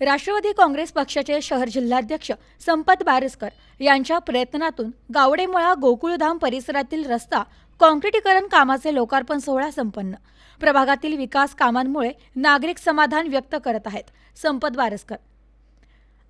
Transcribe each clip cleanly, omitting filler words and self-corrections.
राष्ट्रवादी काँग्रेस पक्षाचे शहर जिल्हाध्यक्ष संपत बारसकर यांच्या प्रयत्नातून गावडेमळा गोकुळधाम परिसरातील रस्ता काँक्रिटीकरण कामाचे लोकार्पण सोहळा संपन्न। प्रभागातील विकास कामांमुळे नागरिक समाधान व्यक्त करत आहेत। संपत बारसकर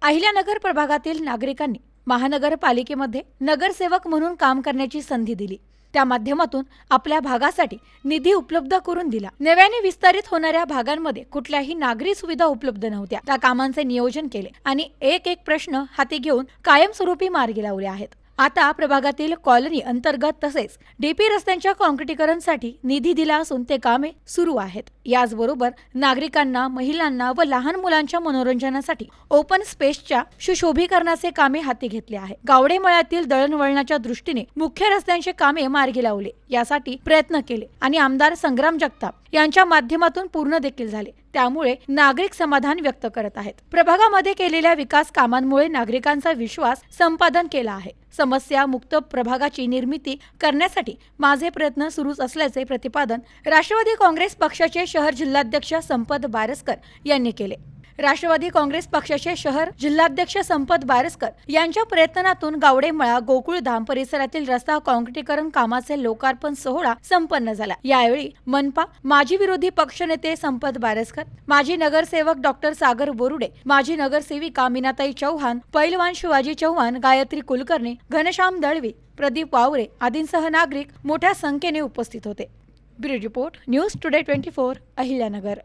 अहिल्यानगर प्रभागातील नागरिकांनी महानगरपालिकेमध्ये नगरसेवक म्हणून काम करण्याची संधी दिली। त्या माध्यमातून आपल्या भागासाठी निधी उपलब्ध करून दिला। नव्याने विस्तारित होणाऱ्या भागांमध्ये कुठल्याही नागरी सुविधा उपलब्ध नव्हत्या। त्या कामांचे नियोजन केले आणि एक प्रश्न हाती घेऊन कायमस्वरूपी मार्गी लावले आहेत। आता प्रभागातील कॉलनी अंतर्गत तसेच डीपी रस्त्यांच्या काँक्रिटीकरणसाठी निधी दिला असून ते कामे सुरू आहेत। याचबरोबर नागरिकांना, महिलांना व लहान मुलांच्या मनोरंजनासाठी ओपन स्पेसच्या सुशोभीकरणाचे कामे हाती घेतले आहे। गावडेमळ्यातील दळणवळणाच्या दृष्टीने मुख्य रस्त्यांचे कामे मार्गी लावले, यासाठी प्रयत्न केले आणि आमदार संग्राम जगताप यांच्या माध्यमातून पूर्ण देखील झाले। त्यामुळे नागरिक समाधान व्यक्त करत आहेत। प्रभागामध्ये केलेल्या विकास कामांमुळे नागरिकांचा विश्वास संपादन केला आहे। समस्या मुक्त प्रभागाची निर्मिती करण्यासाठी माझे प्रयत्न सुरूच असल्याचे प्रतिपादन राष्ट्रवादी काँग्रेस पक्षाचे शहर जिल्हाध्यक्ष संपत बारसकर यांनी केले। राष्ट्रवादी काँग्रेस पक्षाचे शहर जिल्हाध्यक्ष संपत बारसकर यांच्या प्रयत्नातून गावडेमळा गोकुळधाम परिसरातील रस्ता काँक्रिटीकरण कामाचे लोकार्पण सोहळा संपन्न झाला। यावेळी मनपा माजी विरोधी पक्षनेते संपत बारसकर, माजी नगरसेवक डॉक्टर सागर बोरुडे, माजी नगरसेविका मीनाताई चौहान, पैलवान शिवाजी चौहान, गायत्री कुलकर्णी, घनश्याम दळवी, प्रदीप वावरे आदींसह नागरिक मोठ्या संख्येने उपस्थित होते। Bureau report, news today 24, Ahilyanagar.